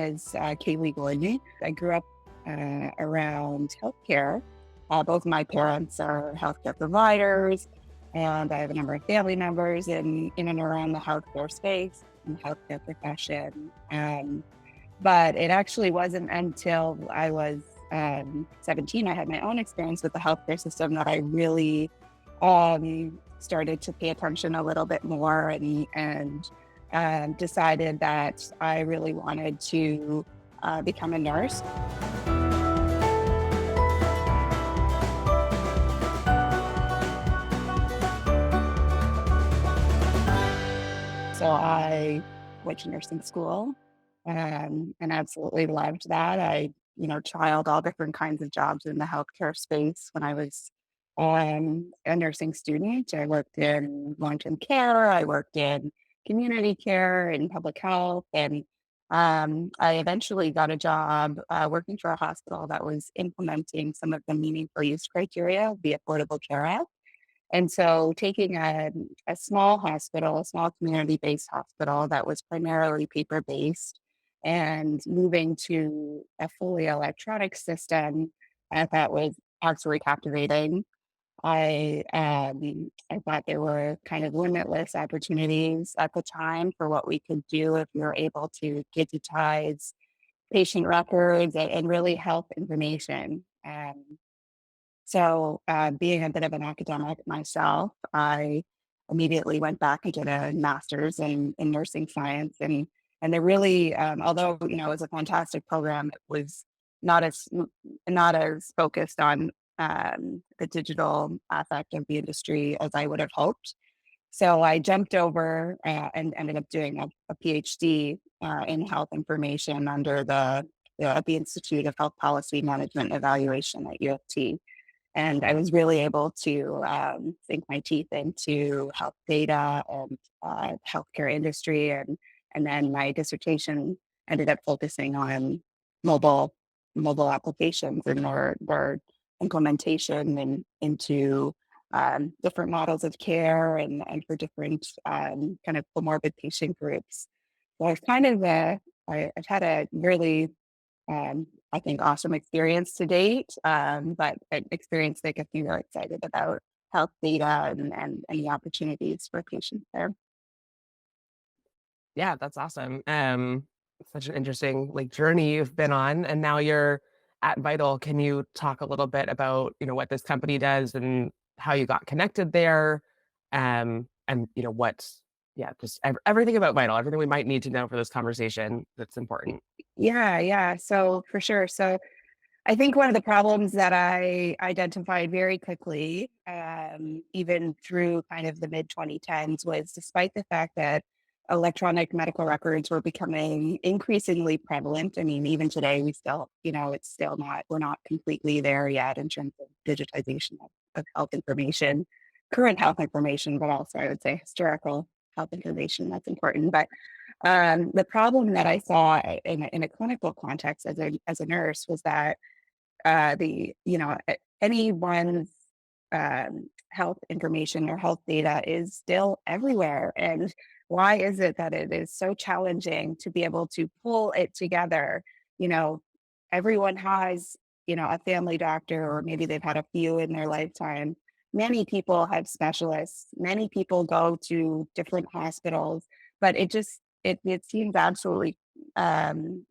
is Kayleigh Gordon. I grew up around healthcare. Both my parents are healthcare providers, and I have a number of family members in and around the healthcare space and healthcare profession. But it actually wasn't until I was 17, I had my own experience with the healthcare system, that I really started to pay attention a little bit more and decided that I really wanted to become a nurse. So I went to nursing school and absolutely loved that. I, trialed all different kinds of jobs in the healthcare space when I was a nursing student. I worked in long-term care, I worked in community care and public health, and I eventually got a job working for a hospital that was implementing some of the meaningful use criteria of the Affordable Care Act. And so taking a small hospital, a small community-based hospital that was primarily paper-based, and moving to a fully electronic system, I thought was absolutely captivating. I thought there were kind of limitless opportunities at the time for what we could do if we were able to digitize patient records and really health information. Being a bit of an academic myself, I immediately went back and did a master's in nursing science, and they really, although it was a fantastic program, it was not as not as focused on the digital aspect of the industry as I would have hoped. So I jumped over and ended up doing a PhD in health information under the Institute of Health Policy Management and Evaluation at U of T. And I was really able to sink my teeth into health data and healthcare industry, and then my dissertation ended up focusing on mobile mobile applications and their implementation and into different models of care and for different kind of comorbid patient groups. So I've had a really I think awesome experience to date, but an experience that gets me really excited about health data and the opportunities for patients there. Yeah, that's awesome. Such an interesting journey you've been on, and now you're at Vital. Can you talk a little bit about what this company does and how you got connected there, and yeah, just everything about Vital, everything we might need to know for this conversation that's important. Yeah, yeah. So for sure. So I think one of the problems that I identified very quickly, even through kind of the mid 2010s, was despite the fact that electronic medical records were becoming increasingly prevalent. I mean, even today, we still, it's still not, we're not completely there yet in terms of digitization of health information, current health information, but also I would say historical health information. That's important. But the problem that I saw in a clinical context as a nurse was that anyone's health information or health data is still everywhere. And why is it that it is so challenging to be able to pull it together? You know, everyone has, a family doctor, or maybe they've had a few in their lifetime. Many people have specialists. Many people go to different hospitals, but it seems absolutely um,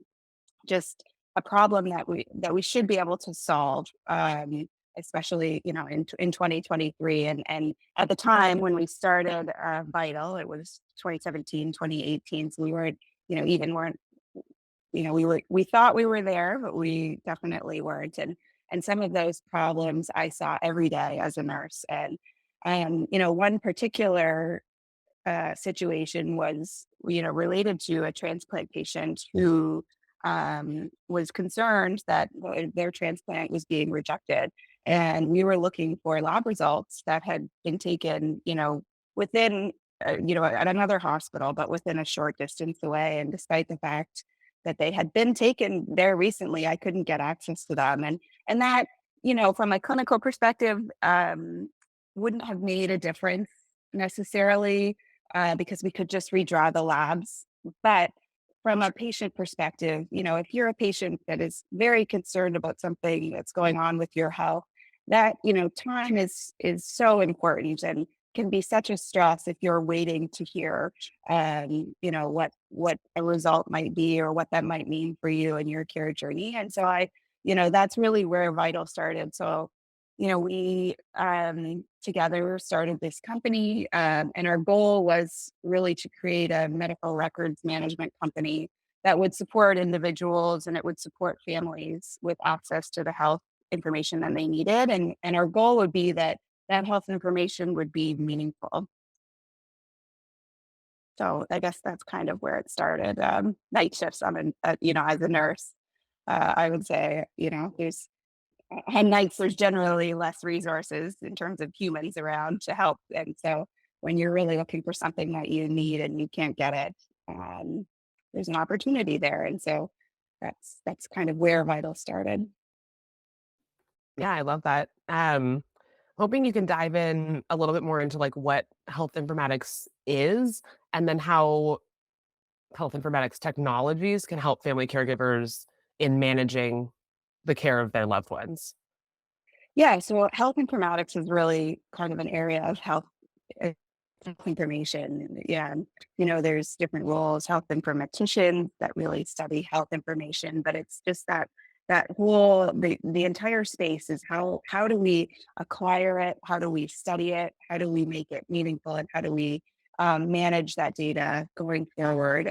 just a problem that we should be able to solve, especially in 2023. And at the time when we started Vital, it was 2017, 2018. So we weren't, even weren't, we thought we were there, but we definitely weren't. And some of those problems I saw every day as a nurse. And one particular situation was, related to a transplant patient who was concerned that their transplant was being rejected. And we were looking for lab results that had been taken, within, at another hospital, but within a short distance away. And despite the fact that they had been taken there recently, I couldn't get access to them. And that, from a clinical perspective, wouldn't have made a difference necessarily because we could just redraw the labs. But from a patient perspective, if you're a patient that is very concerned about something that's going on with your health, that, time is so important and can be such a stress if you're waiting to hear what a result might be or what that might mean for you and your care journey. And so that's really where Vital started. So, we together started this company, and our goal was really to create a medical records management company that would support individuals and it would support families with access to the health information that they needed. And our goal would be that that health information would be meaningful. So I guess that's kind of where it started. Night shifts. As a nurse, I would say, there's on nights, there's generally less resources in terms of humans around to help. And so when you're really looking for something that you need and you can't get it, um, there's an opportunity there. And so that's kind of where Vital started. Yeah, I love that. Hoping you can dive in a little bit more into like what health informatics is and then how health informatics technologies can help family caregivers in managing the care of their loved ones. Yeah, so health informatics is really kind of an area of health uh, information. Yeah, and, there's different roles, health informaticians that really study health information, but it's just that whole the entire space is how do we acquire it, how do we study it, how do we make it meaningful, and how do we manage that data going forward.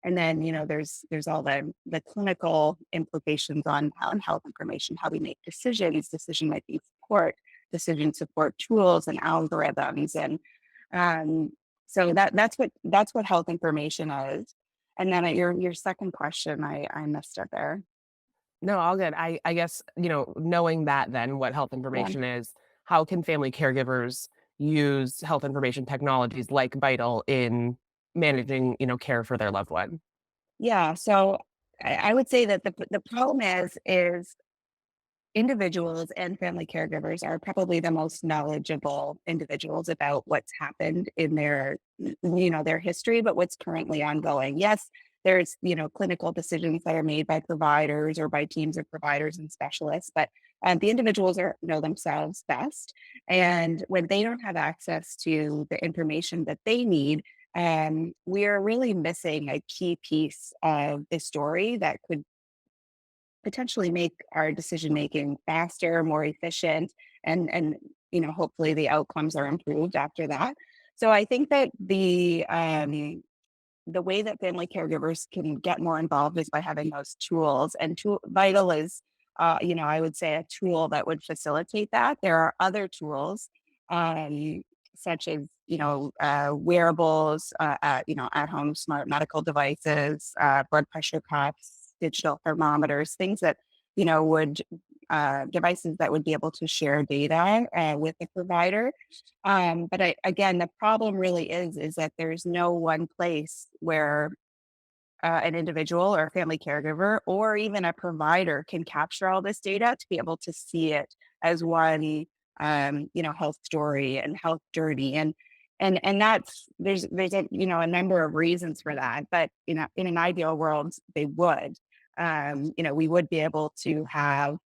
And then, there's all the clinical implications on health information, how we make decisions, decision making support, decision support tools and algorithms. And um, so that's what health information is. And then your second question, I missed it there. No, all good. I guess, knowing that then what health Yeah. information is, how can family caregivers use health information technologies like Vital in managing, care for their loved one? Yeah. So I would say that the problem is individuals and family caregivers are probably the most knowledgeable individuals about what's happened in their history, but what's currently ongoing. Yes, there's, clinical decisions that are made by providers or by teams of providers and specialists, but the individuals know themselves best. And when they don't have access to the information that they need, we are really missing a key piece of the story that could potentially make our decision making faster, more efficient, and hopefully the outcomes are improved after that. So I think that the way that family caregivers can get more involved is by having those tools. And Vital is, I would say a tool that would facilitate that. There are other tools, um, such as wearables, at home smart medical devices, blood pressure cuffs, digital thermometers, things that would devices that would be able to share data with the provider. But again, the problem really is that there's no one place where an individual or a family caregiver or even a provider can capture all this data to be able to see it as one health story and health journey. And that's there's a number of reasons for that, but in an ideal world they would we would be able to have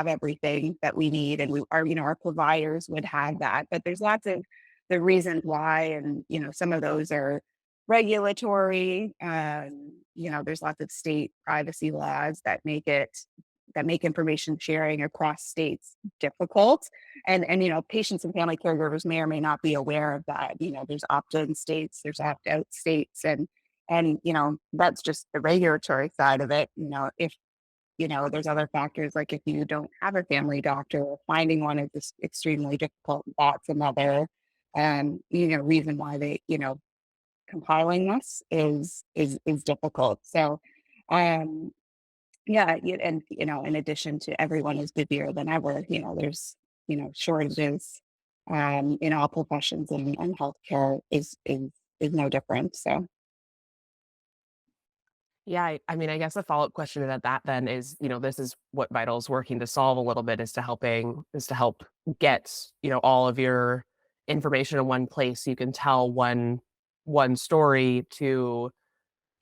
everything that we need, and our providers would have that. But there's lots of the reasons why, and some of those are regulatory. There's lots of state privacy laws that make information sharing across states difficult. And patients and family caregivers may or may not be aware of that. There's opt-in states, there's opt-out states, and that's just the regulatory side of it. If there's other factors, like if you don't have a family doctor, finding one is just extremely difficult. That's another reason why compiling this is difficult. So um yeah, and in addition to everyone is busier than ever, there's shortages in all professions, and healthcare is no different. So Yeah, I mean, I guess a follow-up question to that then is, this is what Vital's working to solve a little bit is to help get, all of your information in one place so you can tell one story to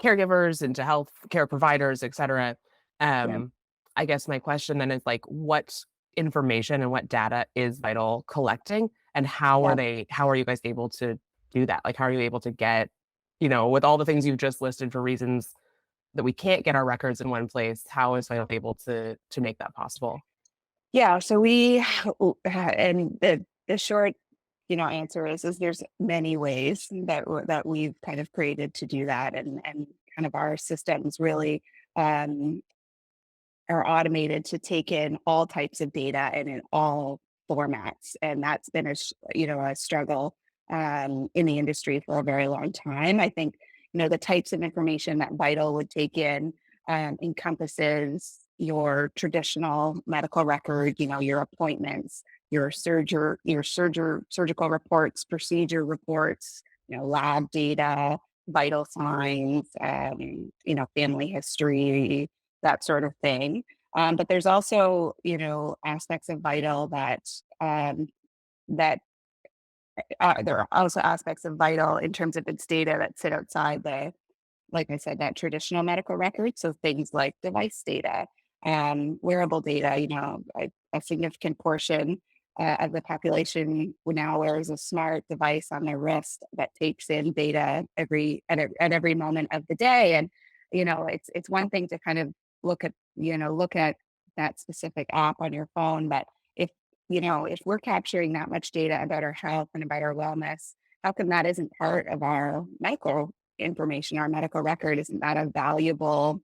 caregivers, into health care providers, et cetera. Yeah. Um, I guess my question then is like, what information and what data is Vital collecting, and Yeah. how are you guys able to do that? Like, how are you able to get, with all the things you've just listed for reasons that we can't get our records in one place, how is Vital able to make that possible? Yeah, so we and the short, answer is there's many ways that we've kind of created to do that, and kind of our systems really um, are automated to take in all types of data and in all formats, and that's been a struggle in the industry for a very long time. I think the types of information that Vital would take in encompasses your traditional medical record, your appointments, surgical reports, procedure reports, lab data, vital signs, family history, that sort of thing. But there's also, aspects of Vital that there are also aspects of Vital in terms of its data that sit outside like I said, that traditional medical record. So things like device data, wearable data, a significant portion of the population now wears a smart device on their wrist that takes in data at every moment of the day. And, it's one thing to kind of look at that specific app on your phone. But if we're capturing that much data about our health and about our wellness, how come that isn't part of our medical information, our medical record? Isn't that a valuable,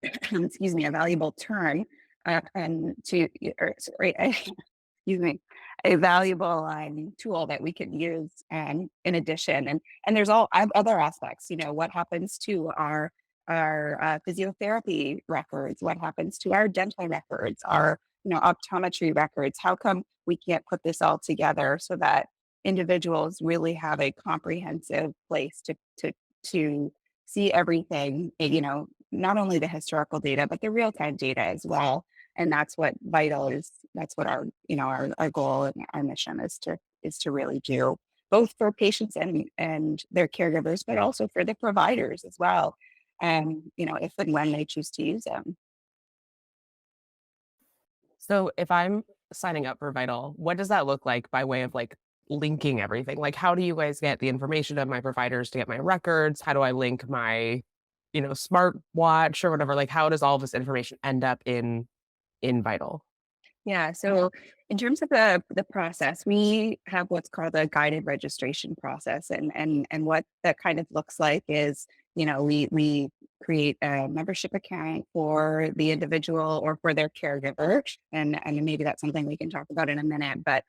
excuse me, a valuable term, and to, or sorry, excuse me, a valuable tool that we can use in addition. And there's all other aspects. What happens to our physiotherapy records? What happens to our dental records? Our optometry records? How come we can't put this all together so that individuals really have a comprehensive place to see everything? Not only the historical data, but the real time data as well. And that's what Vital is. That's what our goal and our mission is to really do, both for patients and their caregivers, but also for the providers as well. And if and when they choose to use them. So if I'm signing up for Vital, what does that look like by way of like linking everything? Like, how do you guys get the information of my providers to get my records? How do I link my, smartwatch or whatever? Like, how does all this information end up in Vital? Yeah. So in terms of the process, we have what's called a guided registration process, and what that kind of looks like is, we create a membership account for the individual or for their caregiver, and maybe that's something we can talk about in a minute. But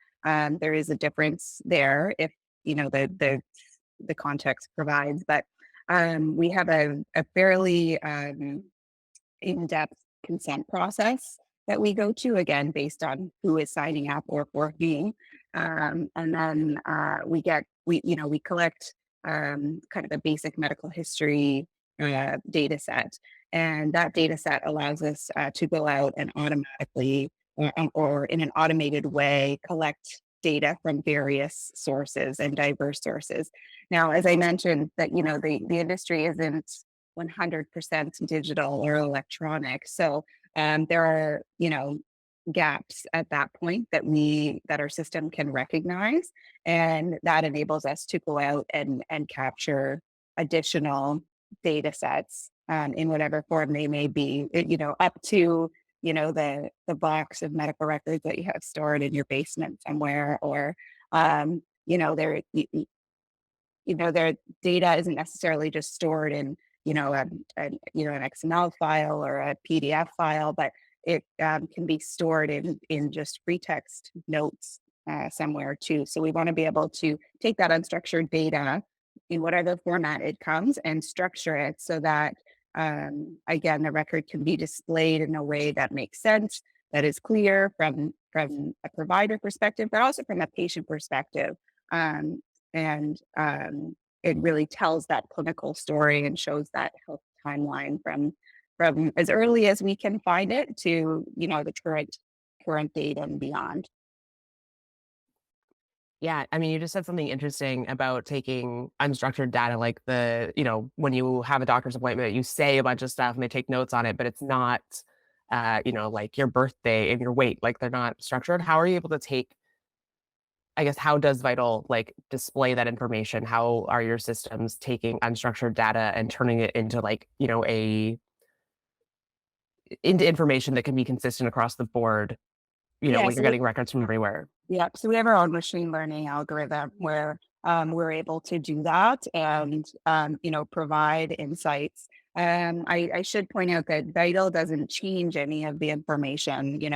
there is a difference there if the context provides. But we have a fairly in-depth consent process that we go to, again based on who is signing up or for whom. And then we collect kind of a basic medical history data set, and that data set allows us to go out and automatically or in an automated way collect data from various sources and diverse sources. Now, as I mentioned, that the industry isn't 100% digital or electronic. So there are, gaps at that point that our system can recognize, and that enables us to go out and capture additional data sets in whatever form they may be. Up to the box of medical records that you have stored in your basement somewhere, or there their data isn't necessarily just stored in an XML file or a PDF file, but it can be stored in just free text notes somewhere too. So we want to be able to take that unstructured data in whatever format it comes and structure it so that again the record can be displayed in a way that makes sense, that is clear from a provider perspective, but also from a patient perspective. And it really tells that clinical story and shows that health timeline from as early as we can find it to the current date and beyond. Yeah, I mean, you just said something interesting about taking unstructured data, like when you have a doctor's appointment, you say a bunch of stuff and they take notes on it, but it's not, like your birthday and your weight, like they're not structured. How are you able to take, I guess, how does Vital like display that information? How are your systems taking unstructured data and turning it into into information that can be consistent across the board, Yeah, when you're so getting records from everywhere? yeah, so we have our own machine learning algorithm where we're able to do that and provide insights. I should point out that Vital doesn't change any of the information. We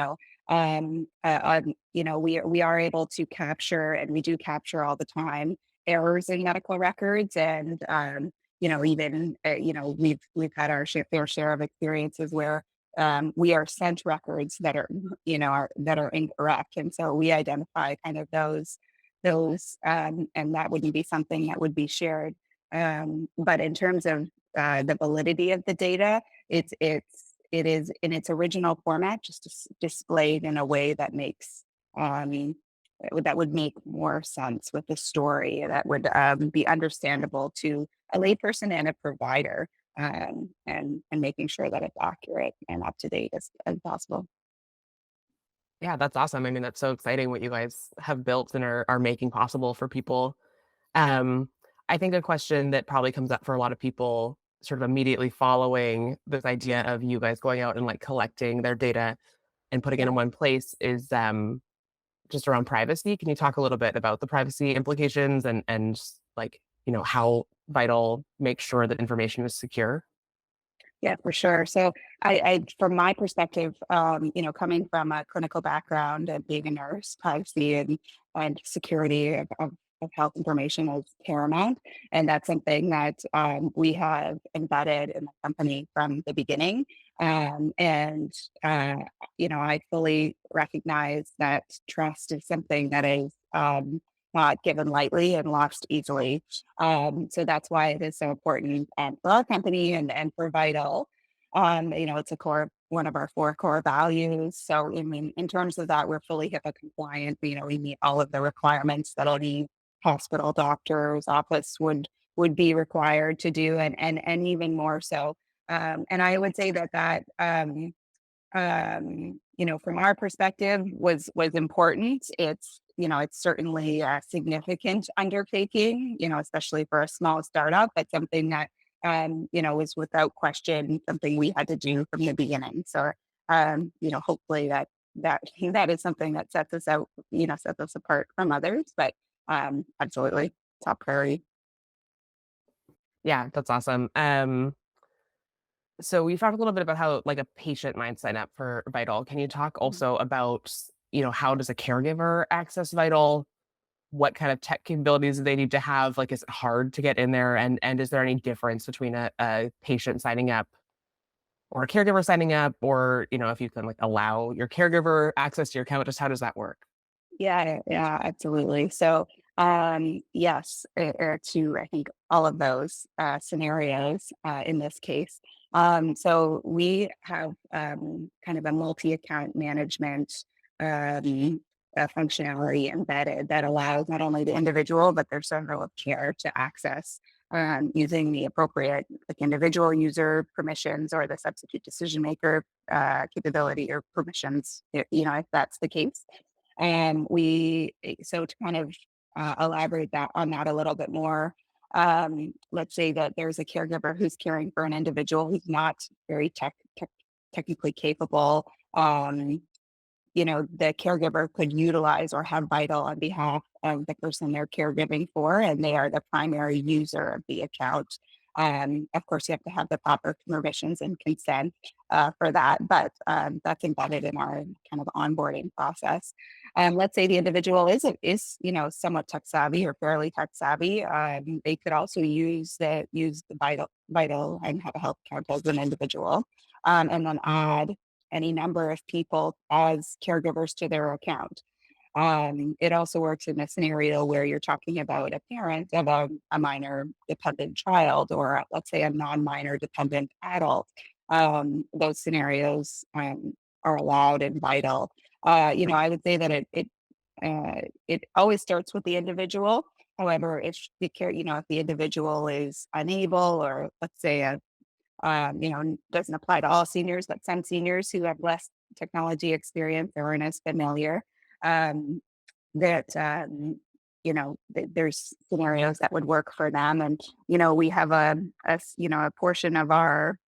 are able to capture, and we do capture all the time, errors in medical records, and even we've had our fair share of experiences where we are sent records that that are incorrect, and so we identify kind of those, and that wouldn't be something that would be shared. But in terms of the validity of the data, it is in its original format, just displayed in a way that makes um, that would make more sense with the story, that would be understandable to a layperson and a provider, and making sure that it's accurate and up to date as possible. Yeah, that's awesome. I mean, that's so exciting what you guys have built and are making possible for people. Um, I think a question that probably comes up for a lot of people sort of immediately following this idea of you guys going out and like collecting their data and putting it in Yeah. one place is just around privacy. Can you talk a little bit about the privacy implications and like, how Vital makes sure that information is secure? Yeah, for sure. So from my perspective, coming from a clinical background and being a nurse, privacy and security of health information is paramount. And that's something that we have embedded in the company from the beginning. And, uh, I fully recognize that trust is something that is not given lightly and lost easily. So that's why it is so important for our company and for Vital. It's a core one of our four core values. So I mean, in terms of that, we're fully HIPAA compliant. We meet all of the requirements that any hospital doctor's office would be required to do, and even more so. And I would say that from our perspective was important. It's certainly a significant undertaking, especially for a small startup, but something that was without question something we had to do from the beginning. So hopefully that is something that sets us out, sets us apart from others. But absolutely top priority. Yeah, that's awesome. So we've talked a little bit about how like a patient might sign up for Vital. Can you talk also about, how does a caregiver access Vital? What kind of tech capabilities do they need to have? Like, is it hard to get in there? And is there any difference between a patient signing up or a caregiver signing up, or if you can like allow your caregiver access to your account? Just how does that work? Yeah, yeah, absolutely. So, yes, to I think all of those scenarios in this case. So we have kind of a multi-account management um, functionality embedded that allows not only the individual but their circle of care to access using the appropriate like individual user permissions or the substitute decision maker capability or permissions, if that's the case. So to kind of elaborate that on that a little bit more, let's say that there's a caregiver who's caring for an individual who's not very technically capable. The caregiver could utilize or have Vital on behalf of the person they're caregiving for, and they are the primary user of the account. Of course, you have to have the proper permissions and consent for that, but that's embedded in our kind of onboarding process. Let's say the individual is somewhat tech savvy or fairly tech savvy. They could also use the Vital and have a health account as an individual, and then add any number of people as caregivers to their account. It also works in a scenario where you're talking about a parent of a minor dependent child, or let's say a non-minor dependent adult. Those scenarios are allowed and vital. I would say that it it always starts with the individual. However, if the care, if the individual is unable, or let's say doesn't apply to all seniors, but some seniors who have less technology experience or aren't as familiar, um, that there's scenarios that would work for them. And we have a portion of our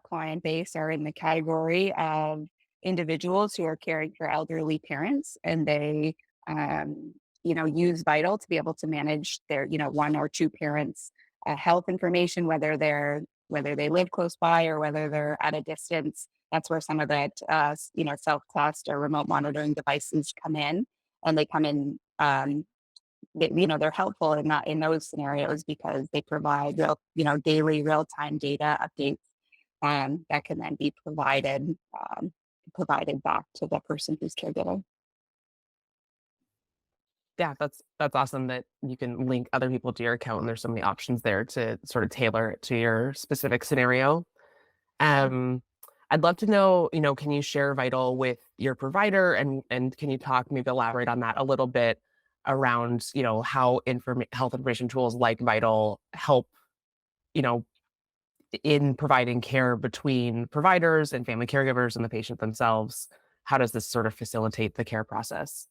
client base are in the category of individuals who are caring for elderly parents, and they um, use Vital to be able to manage their one or two parents health information, whether they live close by or whether they're at a distance. That's where some of that self-classed or remote monitoring devices come in, and they come in. They're helpful in that in those scenarios because they provide daily real time data updates that can then be provided back to the person who's caregiving. Yeah, that's awesome that you can link other people to your account and there's so many options there to sort of tailor it to your specific scenario. Um, I'd love to know, can you share Vital with your provider and can you talk, maybe elaborate on that a little bit around, how health information tools like Vital help, you know, in providing care between providers and family caregivers and the patient themselves? How does this sort of facilitate the care process?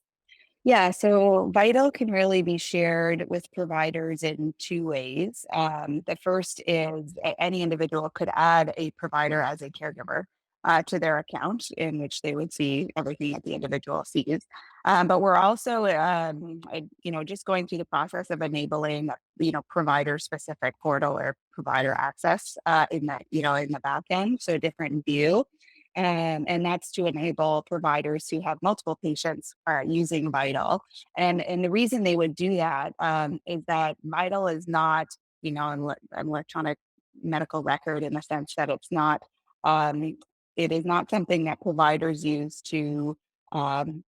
Yeah, so Vital can really be shared with providers in two ways. The first is any individual could add a provider as a caregiver to their account, in which they would see everything that the individual sees. But we're also, just going through the process of enabling, provider specific portal or provider access in the back end, so a different view. And that's to enable providers who have multiple patients using Vital. And the reason they would do that is that Vital is not, an electronic medical record in the sense that um, it is not something that providers use to um,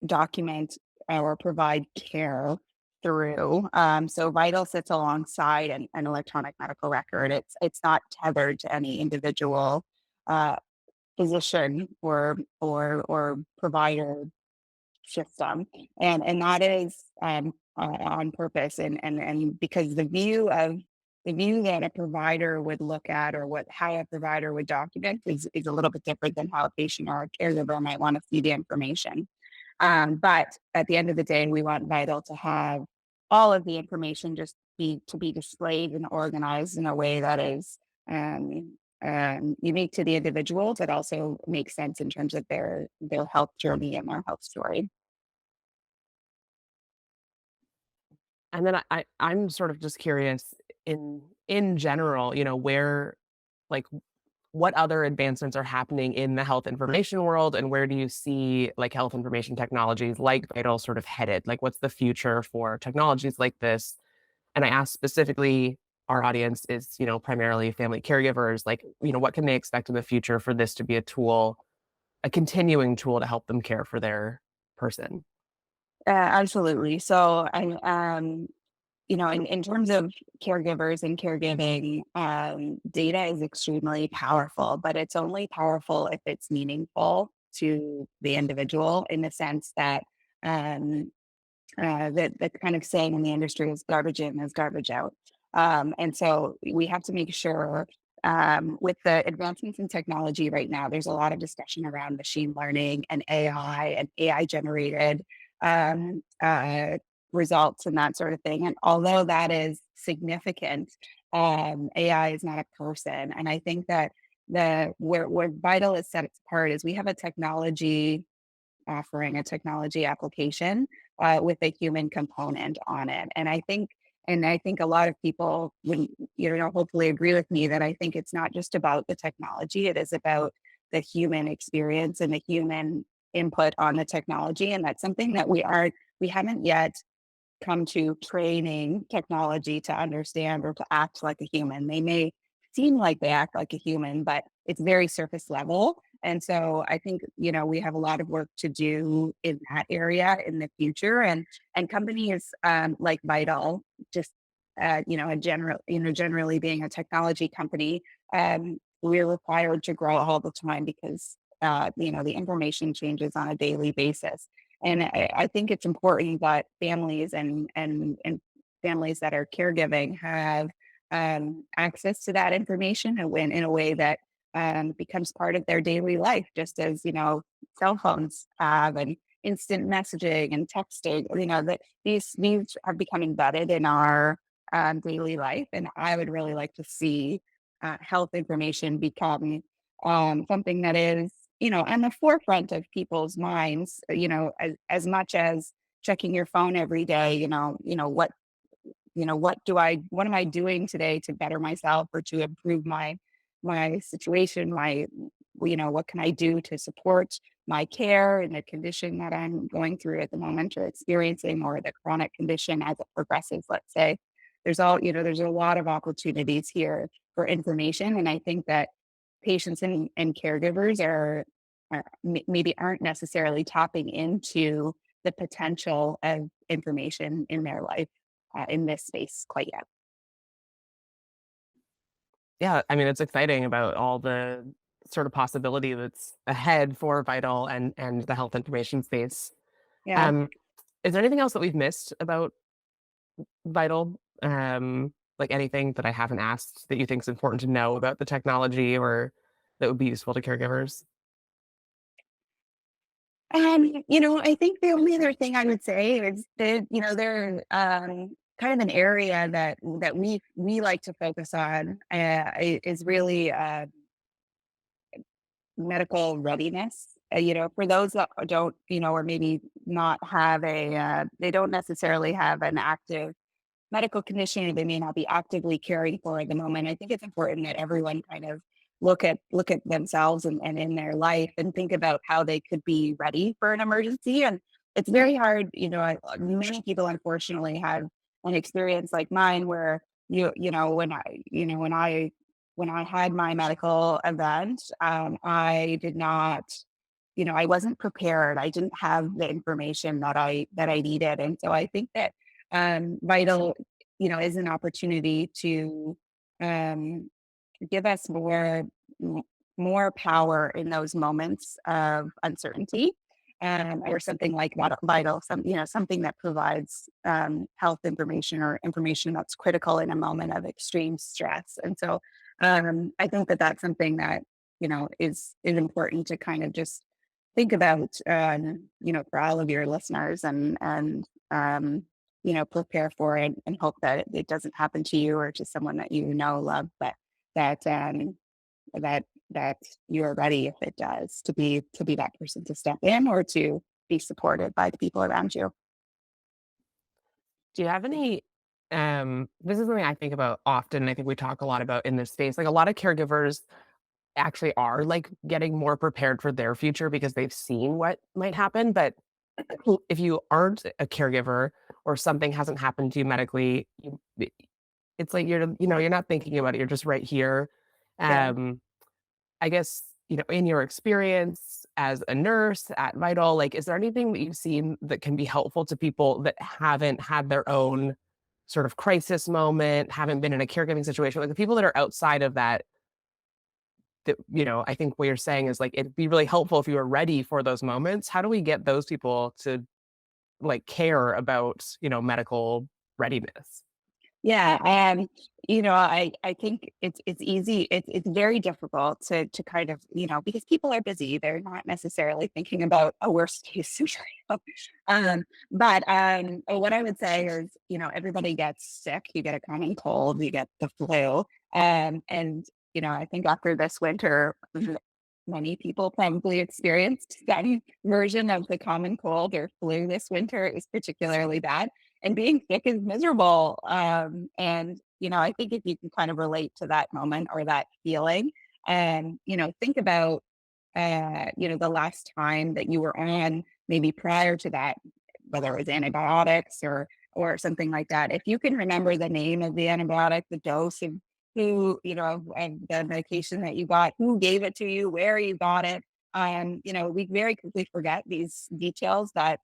document or provide care through. So Vital sits alongside an electronic medical record. It's not tethered to any individual uh, physician or provider system, and that is on purpose, and because the view that a provider would look at, or what how a provider would document, is a little bit different than how a patient or a caregiver might want to see the information. But at the end of the day, we want Vital to have all of the information just be displayed and organized in a way that is unique to the individual, but also makes sense in terms of their health journey and their health story. And then I'm sort of just curious in general, where like what other advancements are happening in the health information world and where do you see like health information technologies like Vital sort of headed? Like what's the future for technologies like this? And I asked specifically, our audience is, primarily family caregivers, like, what can they expect in the future for this to be a tool, a continuing tool to help them care for their person? Absolutely. So, in terms of caregivers and caregiving, data is extremely powerful, but it's only powerful if it's meaningful to the individual, in the sense that um, that kind of saying in the industry is garbage in is garbage out. And so we have to make sure, with the advancements in technology right now, there's a lot of discussion around machine learning and AI generated um, uh, results and that sort of thing. And although that is significant, AI is not a person. And I think that where Vital is set apart is we have a technology offering, a technology application with a human component on it. And I think a lot of people would, hopefully agree with me that I think it's not just about the technology, it is about the human experience and the human input on the technology. And that's something that we haven't yet come to training technology to understand or to act like a human. They may seem like they act like a human, but it's very surface level. And so I think, we have a lot of work to do in that area in the future. And companies like Vital, just generally being a technology company, we're required to grow all the time because the information changes on a daily basis. And I think it's important that families and families that are caregiving have access to that information and when in a way that becomes part of their daily life, just as cell phones have and instant messaging and texting. That these have become embedded in our daily life, and I would really like to see health information become something that is on the forefront of people's minds. As much as checking your phone every day. What am I doing today to better myself or to improve my situation, what can I do to support my care and the condition that I'm going through at the moment or experiencing, or the chronic condition as it progresses, let's say. There's a lot of opportunities here for information. And I think that patients and caregivers maybe aren't necessarily tapping into the potential of information in their life in this space quite yet. Yeah, I mean, it's exciting about all the sort of possibility that's ahead for Vital and the health information space. Yeah. Um, is there anything else that we've missed about Vital? Like anything that I haven't asked that you think is important to know about the technology or that would be useful to caregivers? I think the only other thing I would say is that, they're kind of an area that we like to focus on is really medical readiness. For those that don't, or maybe not have they don't necessarily have an active medical condition they may not be actively caring for at the moment. I think it's important that everyone kind of look at themselves and in their life and think about how they could be ready for an emergency. And it's very hard, many people unfortunately have an experience like mine where when I had my medical event, I did not, I wasn't prepared. I didn't have the information that I needed. And so I think that Vital, is an opportunity to um, give us m- more power in those moments of uncertainty, or something like Vital, something that provides health information or information that's critical in a moment of extreme stress. And so I think that that's something that is important to kind of just think about, for all of your listeners, and prepare for it and hope that it doesn't happen to you or to someone that love, but that that that you're ready if it does to be that person to step in or to be supported by the people around you. Do you have any this is something I think about often, I think we talk a lot about in this space. Like a lot of caregivers actually are like getting more prepared for their future because they've seen what might happen. But if you aren't a caregiver or something hasn't happened to you medically, it's like you're not thinking about it. You're just right here. Yeah. Um, I guess, in your experience as a nurse at Vital, like, is there anything that you've seen that can be helpful to people that haven't had their own sort of crisis moment, haven't been in a caregiving situation? Like the people that are outside of that, I think what you're saying is like it'd be really helpful if you were ready for those moments. How do we get those people to like care about, medical readiness? Yeah, I think it's easy. It's very difficult to kind of because people are busy. They're not necessarily thinking about a worst case scenario. But what I would say is everybody gets sick. You get a common cold. You get the flu. And I think after this winter, many people probably experienced some version of the common cold or flu this winter. It was particularly bad, and being sick is miserable. And I think if you can kind of relate to that moment or that feeling, and think about the last time that you were on, maybe prior to that, whether it was antibiotics or something like that. If you can remember the name of the antibiotic, the dose of who, and the medication that you got, who gave it to you, where you got it. We very quickly forget these details that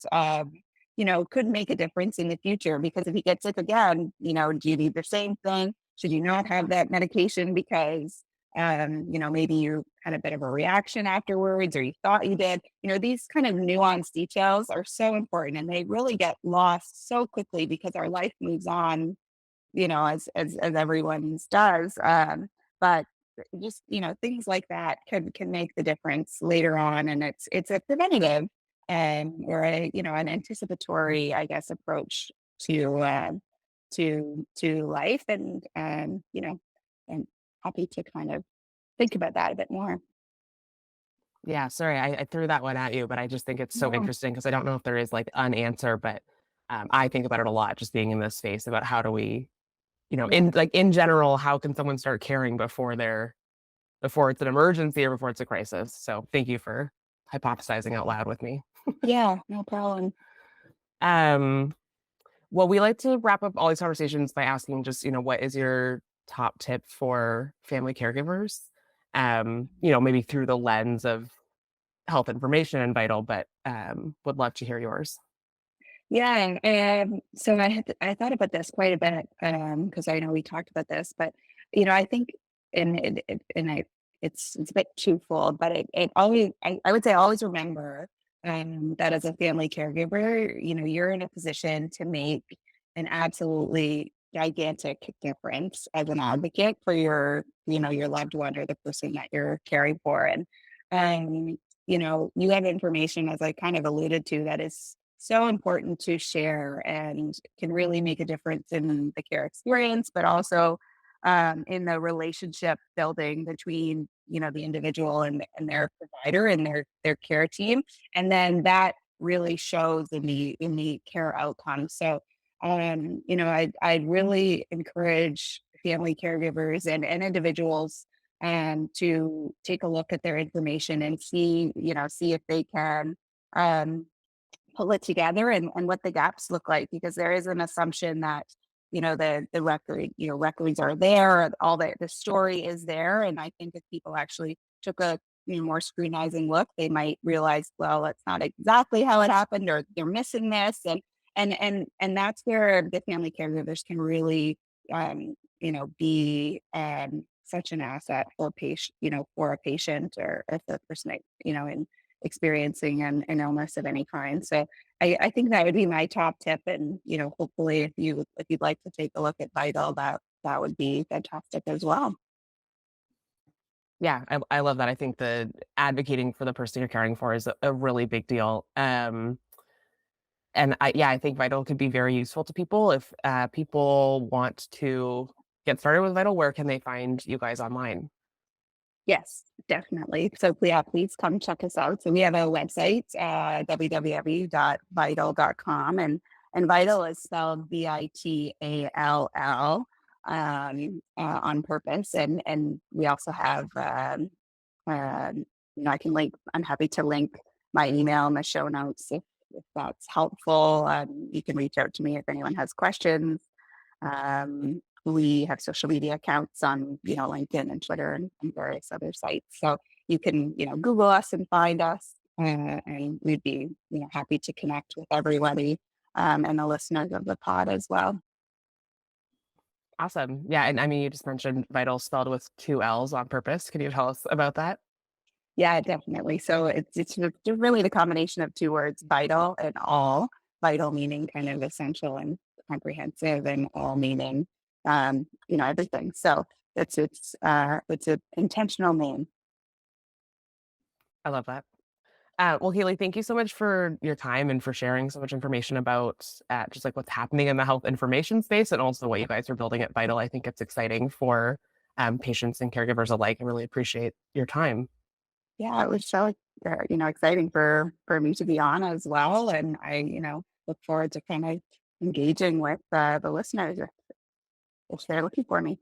could make a difference in the future. Because if you get sick again, do you need the same thing? Should you not have that medication because Maybe you had a bit of a reaction afterwards, or you thought you did. These kind of nuanced details are so important, and they really get lost so quickly because our life moves on, as everyone's does. But just, things like that can make the difference later on, and it's a preventative or an anticipatory, I guess, approach to life, and and happy to kind of think about that a bit more. Yeah, sorry, I threw that one at you, but I just think it's so No. interesting because I don't know if there is like an answer, but I think about it a lot just being in this space about how do we, Yeah. in general, how can someone start caring before it's an emergency or before it's a crisis? So thank you for hypothesizing out loud with me. Yeah, no problem. Um, well, we like to wrap up all these conversations by asking just, what is your top tip for family caregivers? Maybe through the lens of health information and vital, but would love to hear yours. Yeah, so I thought about this quite a bit, because I know we talked about this, but I think, it's a bit twofold, but it always, I would say, always remember that as a family caregiver, you're in a position to make an absolutely gigantic difference as an advocate for your loved one or the person that you're caring for, and you have information, as I kind of alluded to, that is so important to share and can really make a difference in the care experience, but also in the relationship building between the individual and their provider and their care team, and then that really shows in the care outcome. So, I'd really encourage family caregivers and individuals to take a look at their information and see if they can um, pull it together, and what the gaps look like, because there is an assumption that the records are there, all the story is there, and I think if people actually took a more scrutinizing look, they might realize, well, that's not exactly how it happened, or they're missing this, and that's where the family caregivers can really be such an asset for a patient, or if the person in experiencing an illness of any kind. So I think that would be my top tip. And, hopefully if you'd like to take a look at Vital, that would be fantastic as well. Yeah, I love that. I think the advocating for the person you're caring for is a really big deal. And I think Vital could be very useful to people if people want to get started with Vital. Where can they find you guys online? Yes, definitely. So yeah, please come check us out. So we have a website, www.vitall.com, and Vital is spelled VITALL, on purpose. And we also have, I can link, I'm happy to link my email in the show notes if that's helpful. You can reach out to me if anyone has questions. We have social media accounts on, LinkedIn and Twitter and various other sites. So you can, Google us and find us, and we'd be, happy to connect with everybody, and the listeners of the pod as well. Awesome. Yeah, and I mean, you just mentioned Vital spelled with 2 L's on purpose. Can you tell us about that? Yeah, definitely. So it's really the combination of two words, vital and all. Vital meaning kind of essential and comprehensive, and all meaning, everything. So it's a intentional name. I love that. Well, Haley, thank you so much for your time and for sharing so much information about just like what's happening in the health information space and also what you guys are building at Vital. I think it's exciting for patients and caregivers alike. I really appreciate your time. Yeah, it was so exciting for me to be on as well, and I look forward to kind of engaging with the listeners if they're looking for me.